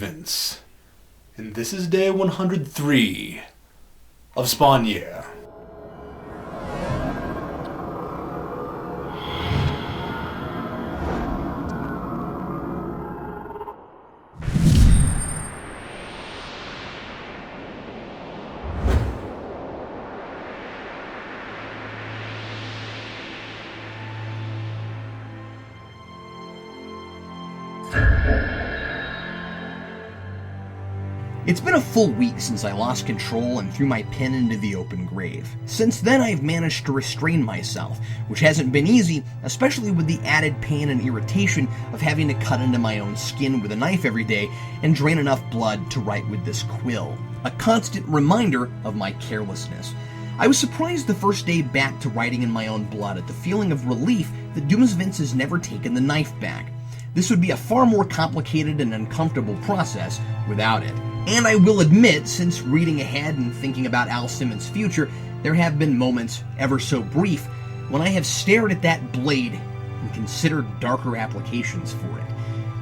Doomsvince, and this is day 103 of Spawn Year. It's been a full week since I lost control and threw my pen into the open grave. Since then, I've managed to restrain myself, which hasn't been easy, especially with the added pain and irritation of having to cut into my own skin with a knife every day and drain enough blood to write with this quill. A constant reminder of my carelessness. I was surprised the first day back to writing in my own blood at the feeling of relief that Doomsvince has never taken the knife back. This would be a far more complicated and uncomfortable process without it. And I will admit, since reading ahead and thinking about Al Simmons' future, there have been moments, ever so brief, when I have stared at that blade and considered darker applications for it.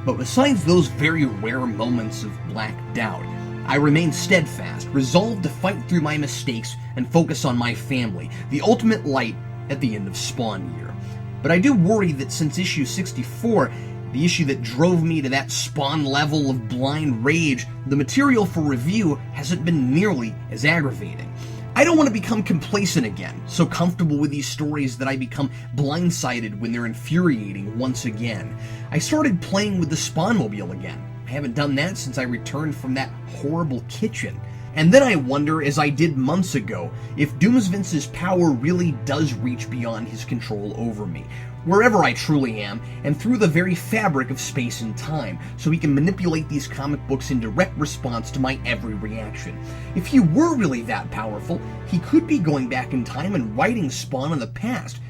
But besides those very rare moments of black doubt, I remain steadfast, resolved to fight through my mistakes and focus on my family, the ultimate light at the end of Spawn Year. But I do worry that since issue 64, the issue that drove me to that Spawn level of blind rage, the material for review hasn't been nearly as aggravating. I don't want to become complacent again, so comfortable with these stories that I become blindsided when they're infuriating once again. I started playing with the Spawnmobile again. I haven't done that since I returned from that horrible kitchen. And then I wonder, as I did months ago, if Doomsvince's power really does reach beyond his control over me, wherever I truly am, and through the very fabric of space and time, so he can manipulate these comic books in direct response to my every reaction. If he were really that powerful, he could be going back in time and writing Spawn in the past.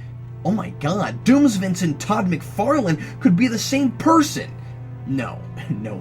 Oh my god, Doomsvince and Todd McFarlane could be the same person! No,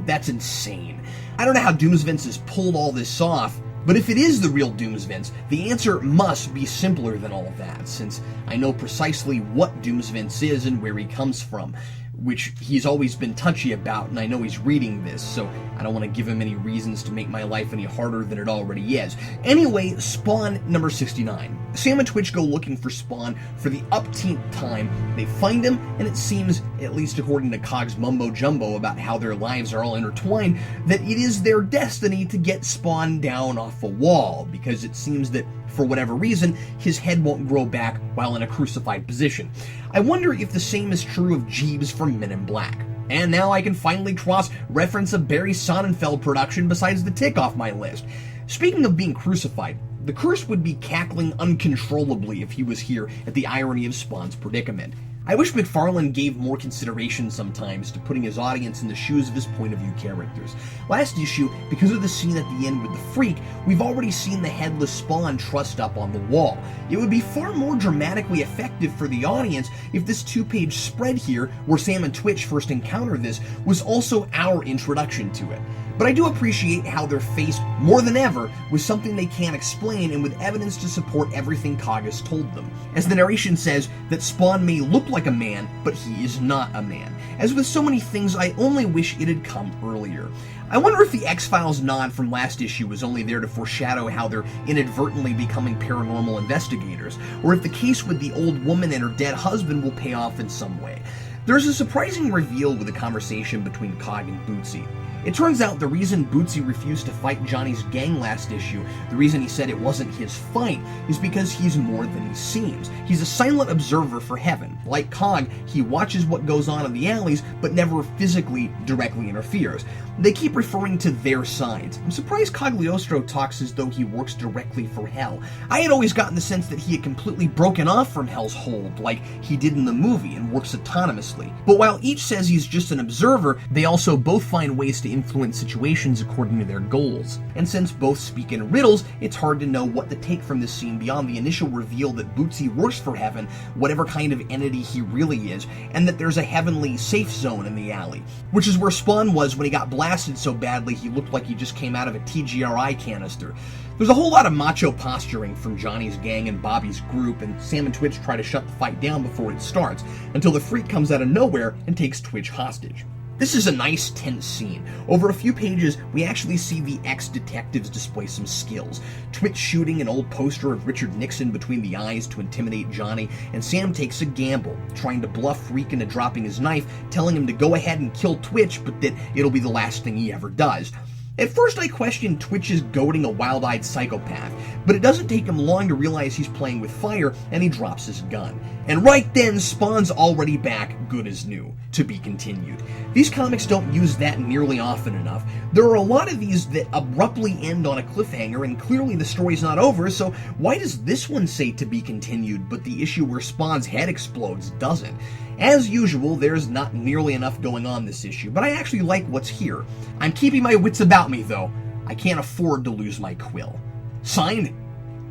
that's insane. I don't know how Doomsvince has pulled all this off, but if it is the real Doomsvince, the answer must be simpler than all that, since I know precisely what Doomsvince is and where he comes from, which he's always been touchy about, and I know he's reading this, so I don't want to give him any reasons to make my life any harder than it already is. Anyway, Spawn number 69. Sam and Twitch go looking for Spawn for the upteenth time. They find him, and it seems, at least according to Cog's mumbo-jumbo about how their lives are all intertwined, that it is their destiny to get Spawn down off a wall, because it seems that, for whatever reason, his head won't grow back while in a crucified position. I wonder if the same is true of Jeeves from Men in Black. And now I can finally cross-reference a Barry Sonnenfeld production besides the Tick off my list. Speaking of being crucified, the curse would be cackling uncontrollably if he was here at the irony of Spawn's predicament. I wish McFarlane gave more consideration sometimes to putting his audience in the shoes of his point-of-view characters. Last issue, because of the scene at the end with the Freak, we've already seen the headless Spawn trussed up on the wall. It would be far more dramatically effective for the audience if this two-page spread here, where Sam and Twitch first encounter this, was also our introduction to it. But I do appreciate how they're faced, more than ever, with something they can't explain and with evidence to support everything Cog has told them. As the narration says, that Spawn may look like a man, but he is not a man. As with so many things, I only wish it had come earlier. I wonder if the X-Files nod from last issue was only there to foreshadow how they're inadvertently becoming paranormal investigators, or if the case with the old woman and her dead husband will pay off in some way. There's a surprising reveal with the conversation between Cog and Bootsy. It turns out the reason Bootsy refused to fight Johnny's gang last issue, the reason he said it wasn't his fight, is because he's more than he seems. He's a silent observer for Heaven. Like Cog, he watches what goes on in the alleys, but never physically directly interferes. They keep referring to their sides. I'm surprised Cagliostro talks as though he works directly for Hell. I had always gotten the sense that he had completely broken off from Hell's hold, like he did in the movie, and works autonomously. But while each says he's just an observer, they also both find ways to influence situations according to their goals. And since both speak in riddles, it's hard to know what to take from this scene beyond the initial reveal that Bootsy works for Heaven, whatever kind of entity he really is, and that there's a heavenly safe zone in the alley, which is where Spawn was when he got blasted so badly he looked like he just came out of a TGRI canister. There's a whole lot of macho posturing from Johnny's gang and Bobby's group, and Sam and Twitch try to shut the fight down before it starts, until the Freak comes out of nowhere and takes Twitch hostage. This is a nice, tense scene. Over a few pages, we actually see the ex-detectives display some skills. Twitch shooting an old poster of Richard Nixon between the eyes to intimidate Johnny, and Sam takes a gamble, trying to bluff Reek into dropping his knife, telling him to go ahead and kill Twitch, but that it'll be the last thing he ever does. At first I questioned Twitch's goading a wild-eyed psychopath, but it doesn't take him long to realize he's playing with fire, and he drops his gun. And right then, Spawn's already back, good as new. To be continued. These comics don't use that nearly often enough. There are a lot of these that abruptly end on a cliffhanger, and clearly the story's not over, so why does this one say to be continued, but the issue where Spawn's head explodes doesn't? As usual, there's not nearly enough going on this issue, but I actually like what's here. I'm keeping my wits about me, though. I can't afford to lose my quill. Signed,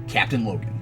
Captain Logan.